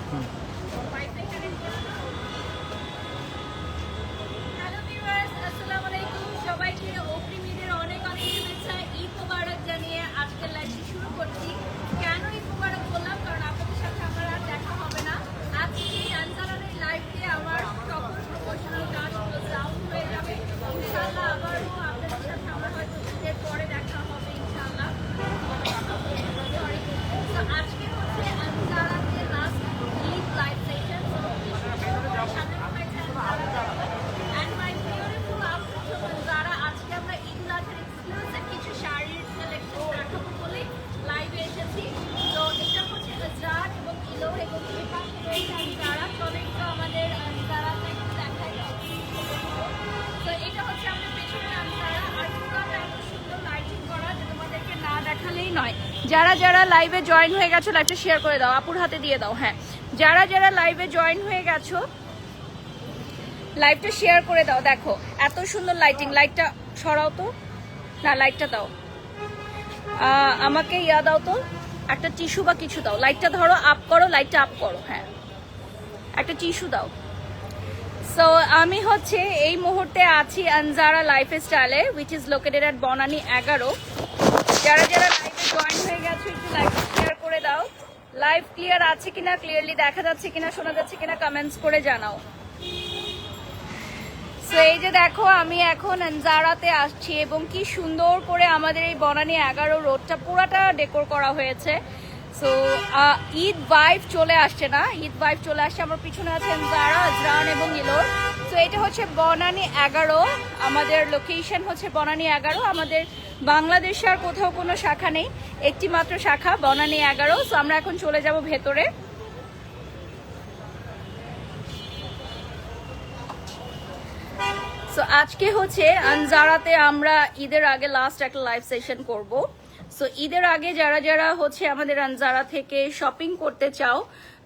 Hello viewers, আসসালামু আলাইকুম। সবাইকে অগ্রিম ঈদের অনেক অনেক শুভেচ্ছা। ঈদ মোবারক জানিয়ে আজকের লাইভটি শুরু করছি। কেন ঈদ মোবারক বললাম? কারণ আপনাদের সাথে আমার আর দেখা হবে না। আজকে আনসারের লাইভে আমার সকল প্রমোশনাল কাজগুলো ডাউন হয়ে যাবে। ইনশাআল্লাহ আবারও আপনাদের সাথে আমার হয়তো ঈদের পরে দেখা হবে ইনশাআল্লাহ। সরি। তো আজকে হচ্ছে আনসারাতে last Eid live session. And my beautiful afternoon যারা আজকে আমরা ঈদ উল আজহার এক্সক্লুসিভ কিছু শাড়ির কালেকশন দেখাবো বলে লাইভে এসেছি। তো এটা হচ্ছে আজরার এবং ইলো এবং এই পাশে রয়েছে আনজারা। তবে একটু আমাদের আনজারাটা একটু দেখাই। তো এটা হচ্ছে আমাদের পেছনে আনজারা। আর পুরোটা এত সুন্দর লাইটিং করা যে তোমাদেরকে না দেখালেই নয়। যারা যারা লাইভে জয়েন হয়ে গেছো লাইভটা শেয়ার করে দাও, আপুর হাতে দিয়ে দাও। হ্যাঁ, যারা যারা লাইভে জয়েন হয়ে গেছো লাইভটা শেয়ার করে দাও। দেখো এত সুন্দর লাইটিং। লাইটটা সরাও তো, না লাইটটা দাও, আমাকে ইয়া দাও তো, একটা টিস্যু বা কিছু দাও। লাইটটা ধরো, আপ করো, লাইটটা আপ করো। হ্যাঁ, একটা টিস্যু দাও। সো আমি হচ্ছে এই মুহূর্তে আছি আনজারা লাইফস্টাইলে, which is located at Banani 11। যারা যারা লাইভে জয়েন হয়ে গেছো একটু লাইভটা শেয়ার করে দাও। লাইভ ক্লিয়ার আছে কিনা, ক্লিয়ারলি দেখা যাচ্ছে কিনা, শোনা যাচ্ছে কিনা কমেন্টস করে জানাও। সো এই যে দেখো আমি এখন আনজারাতে আসছি এবং কি সুন্দর করে আমাদের এই বনানী 11 রোডটা পুরাটা ডেকোর করা হয়েছে। সো ঈদ ভাইব চলে আসছে না, ঈদ ভাইব চলে আসছে। আমার পিছনে আছে আনজারা, আজরান এবং ইলোর। সো এটা হচ্ছে বনানী 11, আমাদের লোকেশন হচ্ছে বনানী 11। আমাদের বাংলাদেশে আর কোথাও কোনো শাখা নেই, একটি মাত্র শাখা বনানী 11। সো আমরা এখন চলে যাব ভেতরে। সো আজকে হচ্ছে আনজারাতে আমরা ঈদের আগে লাস্ট একটা লাইভ সেশন করব। সো ঈদের আগে যারা যারা হচ্ছে আমাদের আনজারা থেকে শপিং করতে চাও,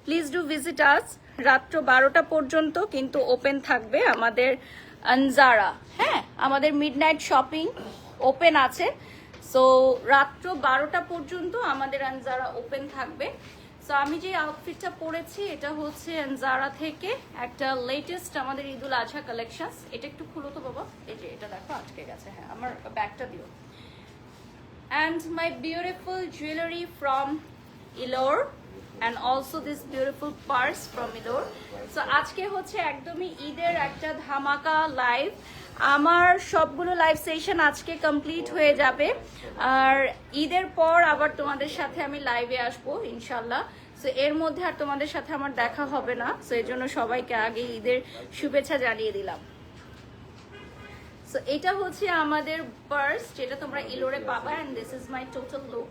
প্লিজ ডু ভিজিট আস। রাত্র 12টা পর্যন্ত কিন্তু ওপেন থাকবে আমাদের আনজারা। হ্যাঁ, আমাদের মিডনাইট শপিং ওপেন আছে। সো রাত্র 12টা পর্যন্ত আমাদের আনজারা ওপেন থাকবে। সো আমি যে আউটফিটটা পরেছি এটা হচ্ছে আনজারা থেকে একটা লেটেস্ট আমাদের ঈদ উল আজহা কালেকশনস। এটা একটু খুলো তো বাবা, এই যে এটা দেখো আটকে গেছে। হ্যাঁ, আমার ব্যাগটা দিও। And my beautiful jewellery from Ilor and also this beautiful purse from Ilor. So আজকে হচ্ছে একদমই ঈদের একটা ধামাকা লাইভ। আমার সবগুলো লাইভ সেশন আজকে কমপ্লিট হয়ে যাবে, আর ঈদের পর আবার তোমাদের সাথে আমি লাইভে আসবো ইনশাল্লাহ। সো এর মধ্যে আর তোমাদের সাথে আমার দেখা হবে না। সো এর জন্য সবাইকে আগে ঈদের শুভেচ্ছা জানিয়ে দিলাম। সো এটা হচ্ছে আমাদের পার্স যেটা তোমরা ইলোরে পাবা, and this is my total look.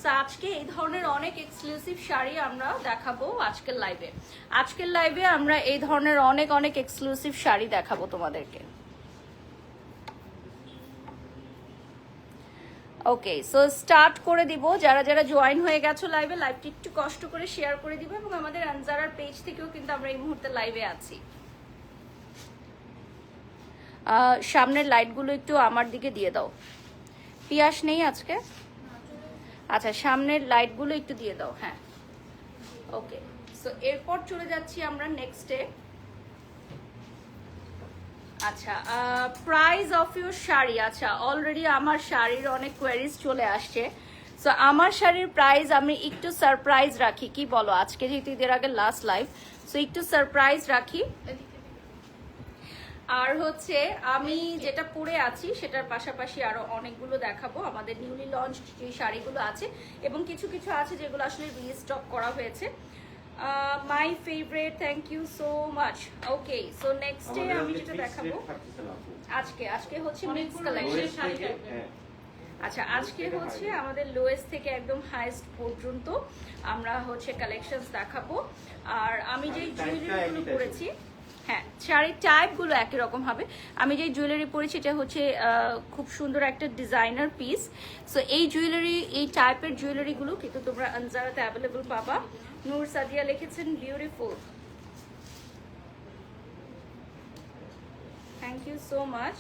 So আজকে এই ধরনের অনেক এক্সক্লুসিভ শাড়ি আমরা দেখাবো আজকের লাইভে। আজকের লাইভে আমরা এই ধরনের অনেক অনেক এক্সক্লুসিভ শাড়ি দেখাবো তোমাদেরকে। ওকে, সো স্টার্ট করে দিব। যারা যারা জয়েন হয়ে গেছো লাইভে, লাইভটি একটু কষ্ট করে শেয়ার করে দিব এবং আমাদের আনজারার পেজ থেকেও কিন্তু আমরা এই মুহূর্তে লাইভে আছি। সামনের লাইটগুলো একটু আমার দিকে দিয়ে দাও। পিয়াস নেই আজকে? আচ্ছা, সামনের লাইটগুলো একটু দিয়ে দাও। হ্যাঁ, ওকে। সো এরপর চলে যাচ্ছি আমরা নেক্সটে। আচ্ছা, প্রাইস অফ ইউর শাড়ি। আচ্ছা, অলরেডি আমার শাড়ির অনেক কোয়ারিজ চলে আসছে। সো আমার শাড়ির প্রাইস আমি একটু সারপ্রাইজ রাখি, কি বলো? আজকে যেহেতু ঈদের আগে লাস্ট লাইভ, সো একটু সারপ্রাইজ রাখি। আর হচ্ছে আমি যেটা পরে আছি সেটার পাশাপাশি আরো অনেকগুলো দেখাবো আমাদের নিউলি লঞ্চ যে শাড়িগুলো আছে, এবং কিছু কিছু আছে যেগুলো আসলে রিস্টক করা হয়েছে। My favourite, thank you so much. Okay, so নেক্সটে আমি যেটা দেখাবো আজকে হচ্ছে মিক্স কালেকশন। আচ্ছা, আজকে হচ্ছে আমাদের লোয়েস্ট থেকে একদম হাইস্ট পর্যন্ত আমরা হচ্ছে কালেকশনস দেখাবো। আর আমি যেই জুয়েলারিগুলো পরেছি, হ্যাঁ, শাড়ির টাইপগুলো একই রকম হবে। আমি যেই জুয়েলারি পরেছি এটা হচ্ছে খুব সুন্দর একটা ডিজাইনার পিস। সো এই জুয়েলারি, এই টাইপের জুয়েলারিগুলো কিন্তু তোমরা আনজারাতে অ্যাভেলেবল পাবা। নূর সাদিয়া লিখেছেন beautiful, thank you so much.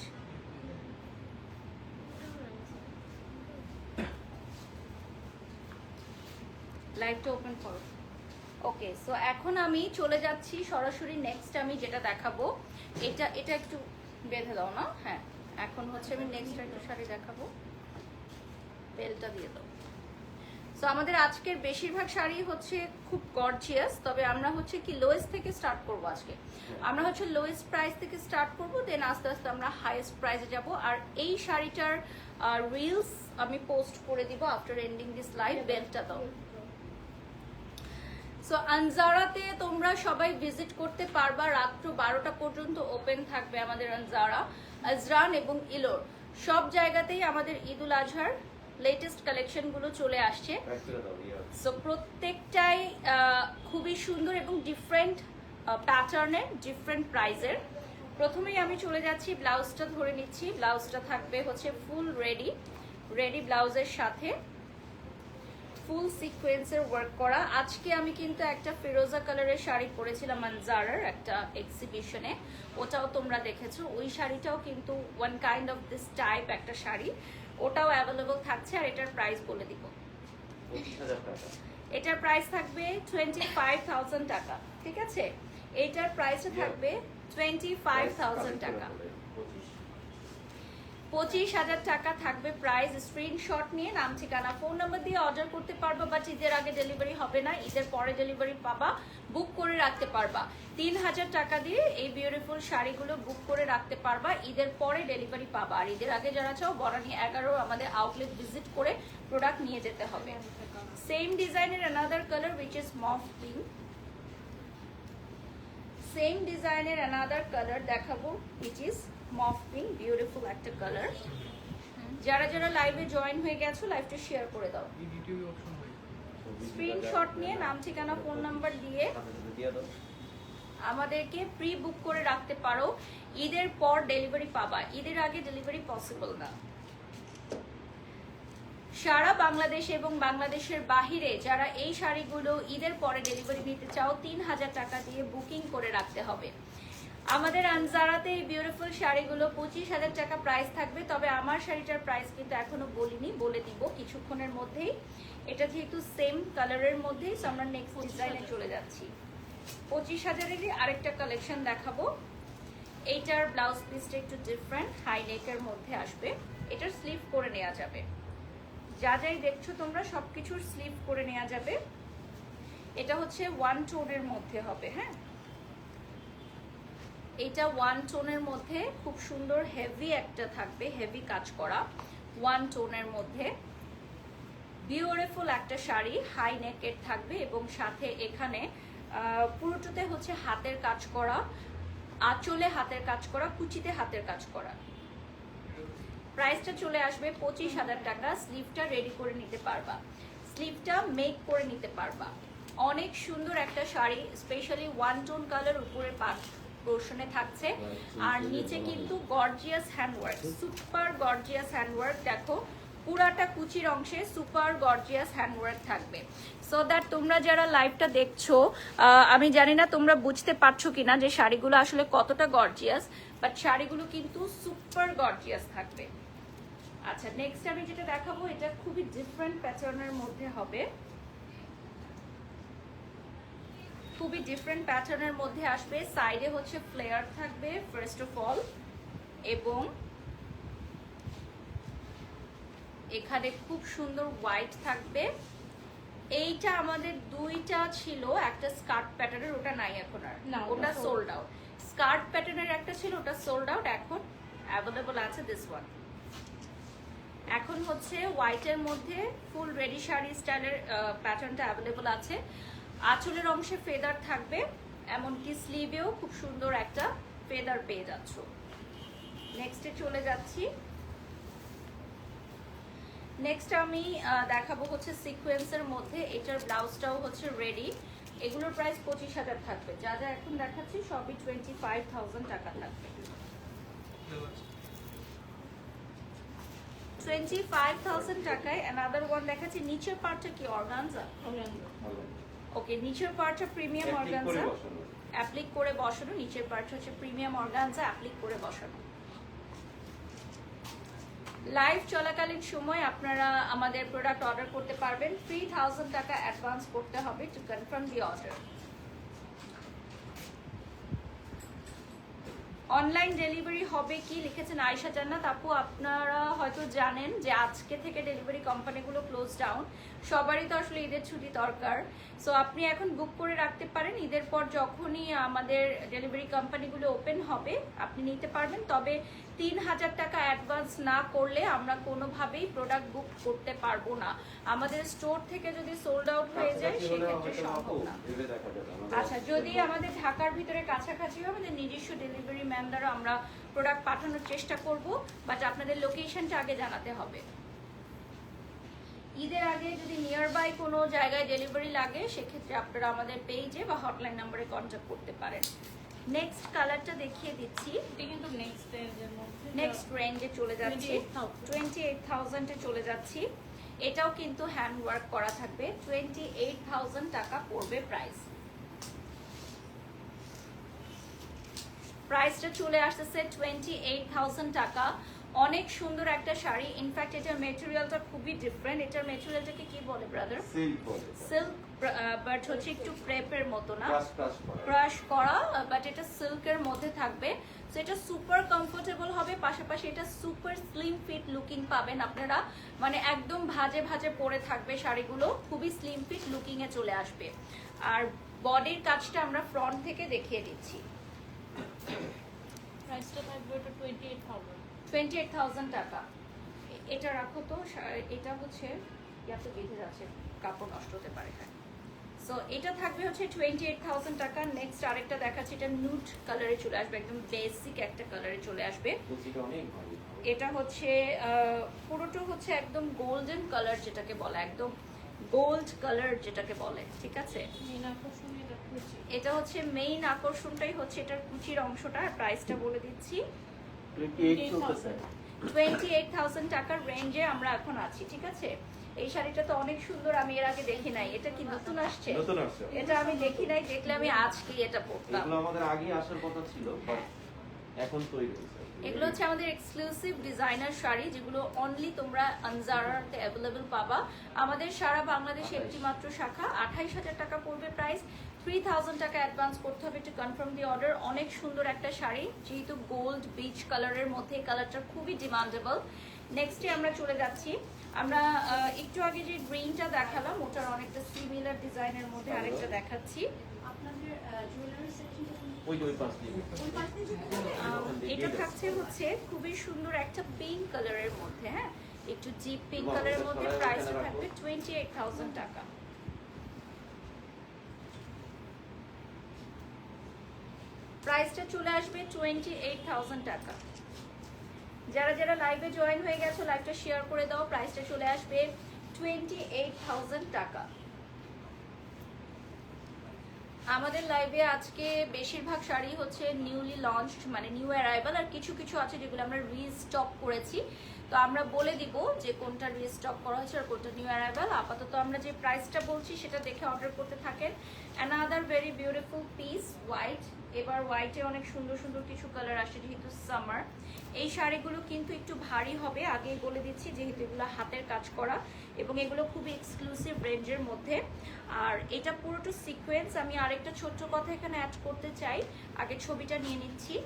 লাইভটা ওপেন করো। ওকে, সো এখন আমি চলে যাচ্ছি সরাসরি নেক্সট আমি যেটা দেখাবো, এটা এটা একটু বেঁধে দাও না। হ্যাঁ, এখন হচ্ছে আমি নেক্সট একটা শাড়ি দেখাবো, বেলটা দিয়ে দাও। সো আমাদের আজকের বেশিরভাগ শাড়ি হচ্ছে খুব গর্জিয়াস, তবে আমরা হচ্ছে কি লোয়েস্ট থেকে স্টার্ট করব আজকে। আমরা হচ্ছে লোয়েস্ট প্রাইস থেকে স্টার্ট করব, দেন আস্তে আস্তে আমরা হাইয়েস্ট প্রাইসে যাব। আর এই শাড়িটার রিলস আমি পোস্ট করে দিব আফটার এন্ডিং দিস লাইভ। বেলটা দাও। সো আনজারাতে তোমরা সবাই ভিজিট করতে পারবা, রাত্র 12টা পর্যন্ত ওপেন থাকবে আমাদের আনজারা, আজরান এবং ইলোর সব জায়গাতেই আমাদের ঈদুল আজহার লেটেস্ট কালেকশনগুলো চলে আসছে। সো প্রত্যেকটাই খুবই সুন্দর এবং ডিফারেন্ট প্যাটার্নের, ডিফারেন্ট প্রাইজের। প্রথমেই আমি চলে যাচ্ছি, ব্লাউজটা ধরে নিচ্ছি। ব্লাউজটা থাকবে হচ্ছে ফুল রেডি ব্লাউজের সাথে ফুল সিকোয়েন্সের ওয়ার্ক করা। আজকে আমি কিন্তু একটা ফিরোজা কালারের শাড়ি পরেছিলাম আনজারার একটা এক্সিবিশনে, ওটাও তোমরা দেখেছো। ওই শাড়িটাও কিন্তু one kind of this type একটা শাড়ি, ওটাও অ্যাভেলেবল থাকছে। আর এটার প্রাইস বলে দিব, 25,000 টাকা। এটার প্রাইস থাকবে 25,000 টাকা। ঠিক আছে, এটার প্রাইসটা থাকবে 25,000 টাকা। 25,000 টাকা থাকবে প্রাইস। স্ক্রিনশট নিয়ে নাম, ঠিকানা, ফোন নাম্বার দিয়ে অর্ডার করতে পারবা, বাট ঈদের আগে ডেলিভারি হবে না, ঈদের পরে ডেলিভারি পাবা। বুক করে রাখতে পারবা 3,000 টাকা দিয়ে এই বিউটিফুল শাড়িগুলো বুক করে রাখতে পারবা, ঈদের পরে ডেলিভারি পাবা। আর ঈদের আগে যারা চাও বনানী 11 আমাদের আউটলেট ভিজিট করে প্রোডাক্ট নিয়ে যেতে হবে। সেম ডিজাইনের another colour which is mauve pink. Same ডিজাইনের অ্যানাদার কালার দেখাবো which is mauve pink, beautiful একটা কালার। যারা যারা লাইভে জয়েন হয়ে গেছো লাইভটা শেয়ার করে দাও, স্ক্রিনশট নিয়ে নাম, ঠিকানা, ফোন নাম্বার দিয়ে আমাদেরকে প্রি বুক করে রাখতে পারো। ঈদের পর ডেলিভারি পাবা, ঈদের আগে ডেলিভারি পসিবল না। সারা বাংলাদেশ এবং বাংলাদেশের বাহিরে যারা এই শাড়িগুলো ঈদের পরে ডেলিভারি নিতে চাও 3,000 টাকা দিয়ে বুকিং করে রাখতে হবে। আমাদের আনজারাতে এই বিউটিফুল শাড়িগুলো 25,000 টাকা প্রাইস থাকবে, তবে আমার শাড়িটার প্রাইস কিন্তু এখনো বলিনি, বলে দিব কিছুক্ষণের মধ্যেই। এটা যেহেতু সেম কালারের মধ্যেই, সো আমরা নেক্সট ডিজাইনে চলে যাচ্ছি। 25,000-এরই আরেকটা কালেকশন দেখাবো। এইটার ব্লাউজ পিসটা একটু ডিফারেন্ট, হাই নেকের মধ্যে আসবে। এটার স্লিভ করে নেওয়া যাবে, যা যাই দেখছো তোমরা সবকিছুর স্লিভ করে নেওয়া যাবে। এটা হচ্ছে ওয়ান টোনের মধ্যে হবে। হ্যাঁ, এটা ওয়ান টোনের মধ্যে খুব সুন্দর হেভি একটা থাকবে, হেভি কাজ করা ওয়ান টোনের মধ্যে বিউটিফুল একটা শাড়ি, হাই নেকের থাকবে এবং সাথে এখানে পুরোটাতে হচ্ছে হাতের কাজ করা, আঁচলে হাতের কাজ করা, কুচিতে হাতের কাজ করা। প্রাইসটা চলে আসবে 25,000 টাকা। স্লিভটা রেডি করে নিতে পারবা, স্লিভটা মেক করে নিতে পারবা। অনেক সুন্দর একটা sari, specially one tone colour উপরে পোর্শনে থাকছে, আর নিচে কিন্তু gorgeous handwork, super gorgeous handwork. দেখো পুরাটা কুচির অংশে সুপার গর্জিয়াস হ্যান্ডওয়ার্ক থাকবে। সো দ্যাট তোমরা যারা লাইভটা দেখছো, আমি জানি না তোমরা বুঝতে পারছো কিনা যে শাড়িগুলো আসলে কতটা গর্জিয়াস, বাট শাড়িগুলো কিন্তু সুপার গর্জিয়াস থাকবে। আচ্ছা, নেক্সট আমি যেটা দেখাবো এটা খুবই ডিফারেন্ট প্যাটার্নের মধ্যে হবে, খুবই ডিফারেন্ট প্যাটার্নের মধ্যে আসবে। সাইডে হচ্ছে ফ্লেয়ার থাকবে ফার্স্ট অফ অল, এবং এখানে খুব সুন্দর হোয়াইট থাকবে। এইটা আমাদের দুইটা ছিল, একটা স্কার্ট প্যাটার্নের, ওটা নাই এখন আর, ওটা সোল্ড আউট। স্কার্ট প্যাটার্নের একটা ছিল, ওটা সোল্ড আউট, এখন অ্যাভেলেবল আছে দিস ওয়ান। এখন হচ্ছে হোয়াইটের মধ্যে ফুল রেডি শাড়ি স্টাইলের প্যাটার্নটা অ্যাভেলেবল আছে। আঁচলের অংশে ফেদার থাকবে, এমনকি স্লিভেও খুব সুন্দর একটা ফেদার পেয়ে যাচ্ছ। নেক্সটে চলে যাচ্ছি। নেক্সট আমি দেখাবো হচ্ছে সিকোয়েন্সের মধ্যে, এটার ব্লাউজটাও হচ্ছে রেডি। এগুলোর প্রাইস 25,000 থাকবে। যা যা এখন দেখাচ্ছি সবই 25,000 টাকা থাকবে। 25,000 টাকায় অ্যানাদার ওয়ান দেখাচ্ছি। নিচের পার্টটা কি অর্গানজা? ওকে, নিচের পার্টটা প্রিমিয়াম অর্গানজা, অ্যাপ্লিক করে বসানো। নিচের পার্ট হচ্ছে প্রিমিয়াম অর্গানজা, অ্যাপ্লিক করে বসানো। লাইভ চলাকালীন সময় আপনারা আমাদের প্রোডাক্ট অর্ডার করতে পারবেন। 3000 টাকা অ্যাডভান্স করতে হবে to confirm the order. Online delivery হবে কি লিখেছেন আয়েশা জান্নাত আপু। আপনারা হয়তো জানেন যে আজকে থেকে ডেলিভারি কোম্পানিগুলো ক্লোজ ডাউন, সবারই তো আসলে ঈদের ছুটি দরকার। সো আপনি এখন বুক করে রাখতে পারেন, ঈদের পর যখনই আমাদের ডেলিভারি কোম্পানিগুলো ওপেন হবে আপনি নিতে পারবেন। তবে 3000 টাকা অ্যাডভান্স না করলে আমরা কোনোভাবেই প্রোডাক্ট বুক করতে পারবো না। আমাদের স্টোর থেকে যদি সোল্ড আউট হয়ে যায় সেক্ষেত্রে সম্ভব না। আচ্ছা, যদি আমাদের ঢাকার ভিতরে কাছাকাছি হয় আমাদের নিজস্ব ডেলিভারি ম্যান দ্বারা আমরা প্রোডাক্ট পাঠানোর চেষ্টা করব, বাট আপনাদের লোকেশনটা আগে জানাতে হবে। ঈদের আগে যদি নিয়ার বাই কোনো জায়গায় ডেলিভারি লাগে সেক্ষেত্রে আপনারা আমাদের পেজে বা হটলাইন নাম্বারে কন্ট্যাক্ট করতে পারেন। নেক্সট কালারটা দেখিয়ে দিচ্ছি। এটা কিন্তু নেক্সট রেঞ্জের মধ্যে, নেক্সট রেঞ্জে চলে যাচ্ছি, 28,000 চলে যাচ্ছি। এটাও কিন্তু হ্যান্ড ওয়ার্ক করা থাকবে। 28,000 টাকা পড়বে প্রাইস। প্রাইসটা চলে আসতেছে 28,000 টাকা। অনেক সুন্দর একটা শাড়ি। ইনফ্যাক্ট এটার মেটেরিয়ালটা খুবই ডিফারেন্ট। এটার মেটেরিয়ালটাকে কি বলে ব্রাদার? সিল্ক বলে। সিল্ক, বাট হচ্ছে একটু ক্রেপের মতো না, ক্রাশ করা। ক্রাশ করা, বাট এটা সিল্কের মধ্যে থাকবে। সো এটা সুপার কমফোর্টেবল হবে, পাশাপাশি এটা সুপার স্লিম ফিট লুকিং পাবেন আপনারা। মানে একদম ভাজে ভাজে পরে থাকবে শাড়িগুলো, খুবই স্লিম ফিট লুকিং এ চলে আসবে। আর বডির কাজটা আমরা ফ্রন্ট থেকে দেখিয়ে দিচ্ছি। প্রাইসটা থাকবে ওটা 28,000। 28,000 টাকা। এটা রাখো তো, এটা হচ্ছে ইয়াতে বেঁধে যাচ্ছে, কাপড় নষ্ট হতে পারে। হ্যাঁ, সো এটা থাকবে হচ্ছে 28,000 টাকা। নেক্সট আরেকটা দেখাচ্ছি, এটা নুড কালারে চলে আসবে, একদম বেসিক একটা কালারে চলে আসবে। কুচিটা অনেক ভালো। এটা হচ্ছে পুরোটা হচ্ছে একদম গোল্ডেন কালার যেটাকে বলে, একদম গোল্ড কালার যেটাকে বলে, ঠিক আছে। মেন আকর্ষণ এটা কুচি। এটা হচ্ছে মেইন আকর্ষণটাই হচ্ছে এটার কুচির অংশটা। প্রাইসটা বলে দিচ্ছি, 28 চলতেছে। 28,000 টাকার রেঞ্জে আমরা এখন আছি, ঠিক আছে। এই শাড়িটা তো অনেক সুন্দর, আমি এর আগে দেখি নাই। এটা কি নতুন আসছে? নতুন আসছে। এটা আমি দেখি নাই, দেখলে আমি আজকেই এটা পরতাম। এগুলো আমাদের আগে আসার কথা ছিল, বাট এখন তৈরি হয়েছে। এগুলো হচ্ছে আমাদের এক্সক্লুসিভ ডিজাইনার শাড়ি, যেগুলো অনলি তোমরা আনজারাতে অ্যাভেলেবল পাবা। আমাদের সারা বাংলাদেশে একটি মাত্র শাখা। 28,000 টাকা পড়বে প্রাইস। 3,000 টাকা অ্যাডভান্স করতে হবে টু কনফার্ম দি অর্ডার। অনেক সুন্দর একটা শাড়ি, যেহেতু গোল্ড বিচ কালারের মধ্যে কালারটা খুবই ডিমান্ডেবল। নেক্সটে আমরা চলে যাচ্ছি। আমরা একটু আগে যে গ্রিনটা দেখালাম ওটার অনেকটা সিমিলার ডিজাইনের মধ্যে আরেকটা দেখাচ্ছি। আপনাদের জুয়েলারি সেকশনটা ওই পাশ দিয়ে। এটা থাকছে হচ্ছে খুবই সুন্দর একটা পিঙ্ক কালারের মধ্যে, হ্যাঁ, একটু ডিপ পিঙ্ক কালারের মধ্যে। প্রাইসটা থাকবে 28,000 টাকা। প্রাইসটা চলে আসবে 28,000 টাকা। যারা যারা লাইভে জয়েন হয়ে গেছো লাইভটা শেয়ার করে দাও। প্রাইসটা চলে আসবে 28,000 টাকা। আমাদের লাইভে আজকে বেশিরভাগ শাড়ি হচ্ছে নিউলি লঞ্চড, মানে নিউ অ্যারাইভাল, আর কিছু কিছু আছে যেগুলো আমরা রিস্টক করেছি। তো আমরা বলে দিব যে কোনটা রিস্টক করা হয়েছে আর কোনটা নিউ অ্যারাইভাল। আপাতত আমরা যে প্রাইসটা বলছি সেটা দেখে অর্ডার করতে থাকেন। Another very beautiful piece, white. এবার হোয়াইটে অনেক সুন্দর সুন্দর কিছু কালার আসে যেহেতু সামার। এই শাড়িগুলো কিন্তু একটু ভারী হবে, আগেই বলে দিচ্ছি, যেহেতু এগুলো হাতের কাজ করা এবং এগুলো খুবই এক্সক্লুসিভ রেঞ্জের মধ্যে। আর এটা পুরোটা সিকোয়েন্স। আমি আরেকটা ছোট্ট কথা এখানে অ্যাড করতে চাই, আগে ছবিটা নিয়ে নিচ্ছি।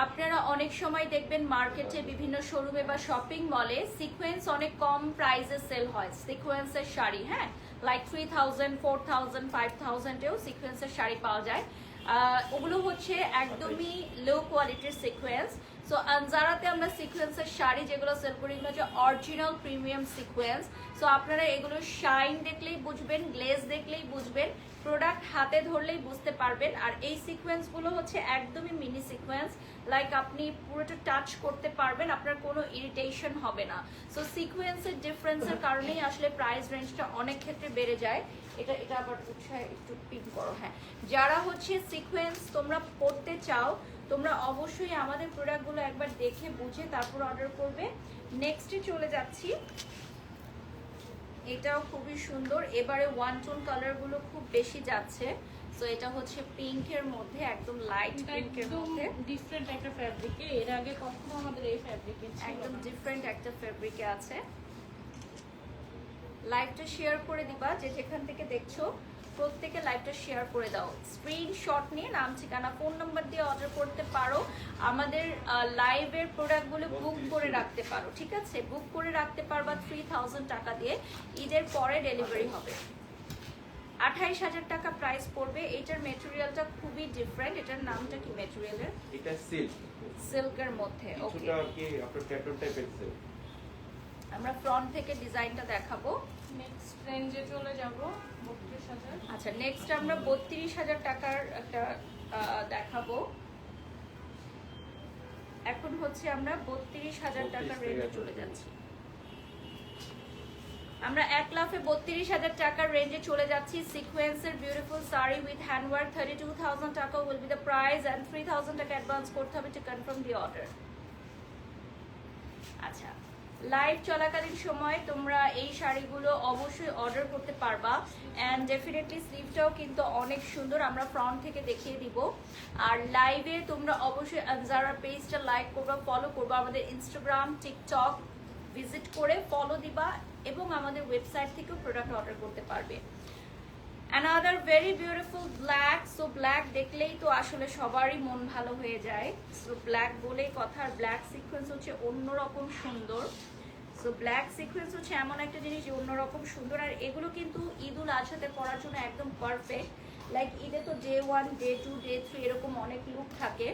আপনারা অনেক সময় দেখবেন মার্কেটে বিভিন্ন শোরুমে বা শপিং মলে সিকোয়েন্স অনেক কম প্রাইসে সেল হয়, সিকোয়েন্সের শাড়ি, হ্যাঁ, লাইক 3,000, 4,000, 5,000-এও সিকোয়েন্সের শাড়ি পাওয়া যায়। ওগুলো হচ্ছে একদমই লো কোয়ালিটির সিকোয়েন্স। সো আনজারাতে আমরা সিকোয়েন্সের শাড়ি যেগুলো সেল করি এগুলো হচ্ছে অরিজিনাল প্রিমিয়াম সিকোয়েন্স। সো আপনারা এগুলো শাইন দেখলেই বুঝবেন, গ্লেজ দেখলেই বুঝবেন, প্রোডাক্ট হাতে ধরলেই বুঝতে পারবেন। আর এই সিকোয়েন্সগুলো হচ্ছে একদমই মিনি সিকোয়েন্স, লাইক আপনি পুরোটা টাচ করতে পারবেন, আপনার কোনো ইরিটেশন হবে না। সো সিকোয়েন্সের ডিফারেন্সের কারণেই আসলে প্রাইস রেঞ্জটা অনেক ক্ষেত্রে বেড়ে যায়। এটা আবার উৎসাহে একটু পিন করো। হ্যাঁ, যারা হচ্ছে সিকোয়েন্স তোমরা পড়তে চাও তোমরা অবশ্যই আমাদের প্রোডাক্টগুলো একবার দেখে বুঝে তারপর অর্ডার করবে। নেক্সটে চলে যাচ্ছি, এটাও খুবই সুন্দর। এবারে ওয়ান টোন কালারগুলো খুব বেশি যাচ্ছে, সো এটা হচ্ছে পিঙ্কের মধ্যে, একদম লাইট পিঙ্কের একদম মধ্যে, ডিফারেন্ট একটা ফ্যাব্রিকে, এর আগে কখনো আমাদের এই ফ্যাব্রিকে ছিল একদম না। ডিফারেন্ট একটা ফেব্রিকে আছে। লাইভটা শেয়ার করে দিবা, যে যেখান থেকে দেখছো প্রত্যেকে লাইভটা শেয়ার করে দাও। স্ক্রিনশট নিয়ে নাম ঠিকানা ফোন নাম্বার দিয়ে অর্ডার করতে পারো। আমাদের লাইভের প্রোডাক্টগুলো বুক করে রাখতে পারো, ঠিক আছে? বুক করে রাখতে পারবা 3000 টাকা দিয়ে, ঈদের পরে ডেলিভারি হবে। 28,000 টাকা প্রাইস পড়বে। এটার মেটেরিয়ালটা খুবই ডিফারেন্ট। এটার নামটা কি মেটেরিয়ালের? এটা সিল্ক, সিল্কের মধ্যে। ওকে, কিছুটা কি আপনার প্যাটার্ন টাইপের সিল্ক। আমরা ফ্রন্ট থেকে ডিজাইনটা দেখাবো। নেক্সট রেঞ্জে চলে যাব 32,000। আচ্ছা, নেক্সট আমরা 32,000 টাকার একটা দেখাবো। এখন হচ্ছে আমরা 32,000 টাকার রেঞ্জে চলে যাচ্ছি। আমরা এক লাফে 32,000 টাকার রেঞ্জে চলে যাচ্ছি। সিকোয়েন্সের বিউটিফুল শাড়ি উইথ হ্যান্ডওয়ার্ক, 32,000 টাকা will be the price and 3,000 টাকা অ্যাডভান্স করতে হবে টু কনফার্ম দি অর্ডার। আচ্ছা, লাইভ চলাকালীন সময় তোমরা এই শাড়িগুলো অবশ্যই অর্ডার করতে পারবা। অ্যান্ড ডেফিনেটলি স্লিভটাও কিন্তু অনেক সুন্দর, আমরা ফ্রন্ট থেকে দেখিয়ে দিব। আর লাইভে তোমরা অবশ্যই আনজারা পেজটা লাইক করবা, ফলো করবা, আমাদের ইনস্টাগ্রাম, টিকটক ভিজিট করে ফলো দিবা, এবং আমাদের ওয়েবসাইট থেকেও প্রোডাক্ট অর্ডার করতে পারবে। Another very beautiful black. So black দেখলেই তো আসলে সবারই মন ভালো হয়ে যায়। সো ব্ল্যাক বলেই কথা। আর ব্ল্যাক সিকোয়েন্স হচ্ছে অন্যরকম সুন্দর। সো ব্ল্যাক সিকোয়েন্স হচ্ছে এমন একটা জিনিস যে অন্যরকম সুন্দর। আর এগুলো কিন্তু ঈদুল আজহাতে পরার জন্য একদম পারফেক্ট। লাইক ঈদে তো ডে 1, ডে 2, ডে 3 এরকম অনেক লুক থাকে।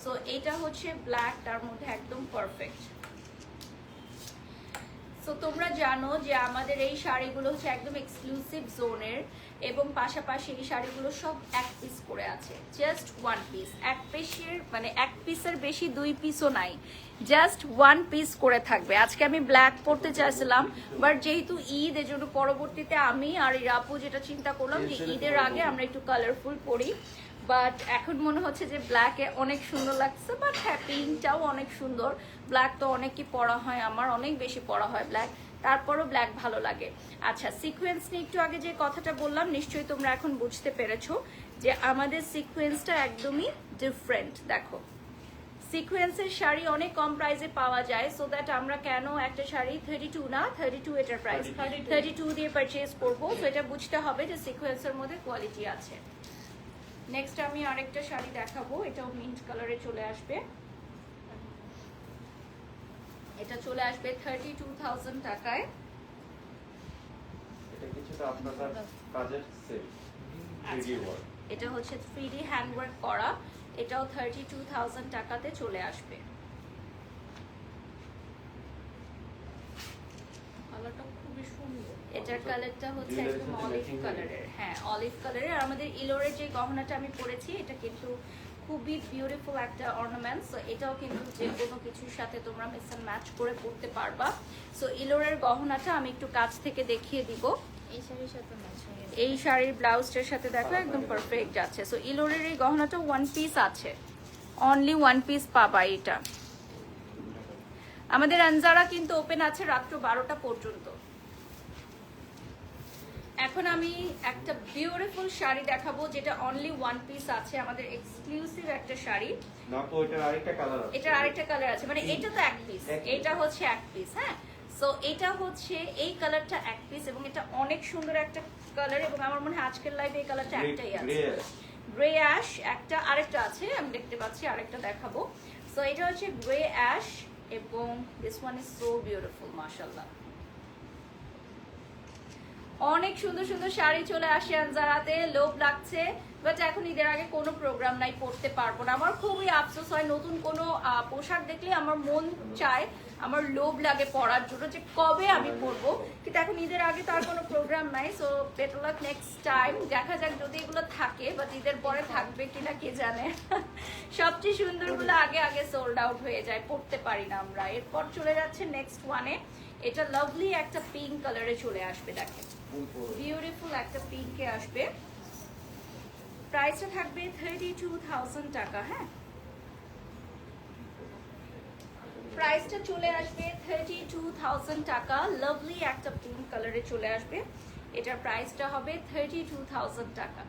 সো এইটা হচ্ছে ব্ল্যাক, তার মধ্যে একদম পারফেক্ট। সো তোমরা জানো যে আমাদের এই শাড়িগুলো হচ্ছে একদম এক্সক্লুসিভ জোনের, এবং পাশাপাশি এই শাড়িগুলো সব এক পিস করে আছে, জাস্ট ওয়ান পিস। এক পিসের মানে এক পিসের বেশি 2 পিসও নাই, জাস্ট ওয়ান পিস করে থাকবে। আজকে আমি ব্ল্যাক পরতে চাইছিলাম, বাট যেহেতু ঈদ, এজন্য পরবর্তীতে আমি আর এই আপু যেটা চিন্তা করলাম যে ঈদের আগে আমরা একটু কালারফুল পরি। বাট এখন মনে হচ্ছে যে ব্ল্যাকে অনেক সুন্দর লাগছে। বাট হ্যাঁ, পিঙ্কটাও অনেক সুন্দর। ব্ল্যাক তো অনেকই পরা হয়, আমার অনেক বেশি পরা হয় ব্ল্যাক, তারপরও ব্ল্যাক ভালো লাগে। আচ্ছা, সিকোয়েন্স নিয়ে একটু আগে যে কথাটা বললাম, নিশ্চয়ই তোমরা এখন বুঝতে পেরেছো যে আমাদের সিকোয়েন্সটা একদমই ডিফারেন্ট। দেখো, সিকোয়েন্সের শাড়ি অনেক কম প্রাইসে পাওয়া যায়। সো দ্যাট আমরা কেন একটা শাড়ি 32 না, 32 এটার প্রাইস 32 দিয়ে পারচেজ করবো। তো এটা বুঝতে হবে যে সিকোয়েন্সের মধ্যে কোয়ালিটি আছে। নেক্সট আমি আরেকটা শাড়ি দেখাবো, এটাও মিন্ট কালারে চলে আসবে। এটা চলে আসবে 32,000 টাকায়। এটা কিছুটা আপনার কাজের সেল, 3D ওয়ার্ক। এটা হচ্ছে 3D হ্যান্ডওয়ার্ক করা, এটাও 32,000 টাকাতে চলে আসবে। কালারটা খুবই সুন্দর। এটার কালারটা হচ্ছে একদম অলিভ কালারের। হ্যাঁ, অলিভ কালারের। আর আমাদের ইলোরের যে গহনাটা আমি পরেছি, এটা কিন্তু খুবই বিউটিফুল একটা অর্নামেন্টস। সো এটাও কিন্তু যে কোনো কিছুর সাথে তোমরা মিক্স অ্যান্ড ম্যাচ করে পরতে পারবা। সো ইলোরের গহনাটা আমি একটু কাছ থেকে দেখিয়ে দিব। এই শাড়ির সাথে ম্যাচ হয়ে গেছে। এই শাড়ির ব্লাউজটার সাথে দেখো একদম পারফেক্ট যাচ্ছে। সো ইলোরের এই গহনাটা 1 পিস আছে, অনলি 1 পিস পাবা এটা। আমাদের আনজারা কিন্তু ওপেন আছে রাত্র 12টা পর্যন্ত। এখন আমি একটা বিউটিফুল শাড়ি দেখাবো, যেটা অনলি 1 পিস আছে, আমাদের এক্সক্লুসিভ একটা শাড়ি। না তো এটার আরেকটা কালার আছে। এটার আরেকটা কালার আছে, মানে এটা তো এক পিস, এটা হচ্ছে এক পিস। হ্যাঁ, সো এটা হচ্ছে এই কালারটা এক পিস, এবং এটা অনেক সুন্দর একটা কালার, এবং আমার মনে হয় আজকের লাইভে এই কালারটা একটাই আছে। গ্রে অ্যাশ একটা, আরেকটা আছে আমি দেখতে পাচ্ছি, আরেকটা দেখাবো। সো এটা হচ্ছে গ্রে অ্যাশ, এবং this one is so beautiful, মাশাআল্লাহ। অনেক সুন্দর সুন্দর শাড়ি চলে আসে আনজারাতে, লোভ লাগছে। বাট এখন ঈদের আগে কোনো প্রোগ্রাম নাই, পড়তে পারবো না। আমার খুবই আফসোস হয়, নতুন কোনো পোশাক দেখলে আমার মন চায়, আমার লোভ লাগে পরার জন্য, যে কবে আমি পরবো। কিন্তু এখন ঈদের আগে তো আর কোনো প্রোগ্রাম নাই। So better luck next time, দেখা যাক যদি এগুলো থাকে, বাট ঈদের পরে থাকবে কিনা কে জানে। সবচেয়ে সুন্দরগুলো আগে আগে সোল্ড আউট হয়ে যায়, পড়তে পারি না আমরা। এরপর চলে যাচ্ছে নেক্সট ওয়ানে। এটা লাভলি একটা পিঙ্ক কালারে চলে আসবে, দেখেন বিউটিফুল একটা পিঙ্কে আসবে। প্রাইসটা থাকবে 32,000 টাকা। হ্যাঁ, প্রাইসটা চলে আসবে 32,000 টাকা। লাভলি একটা পিঙ্ক কালারে চলে আসবে, এটার প্রাইসটা হবে 32,000 টাকা।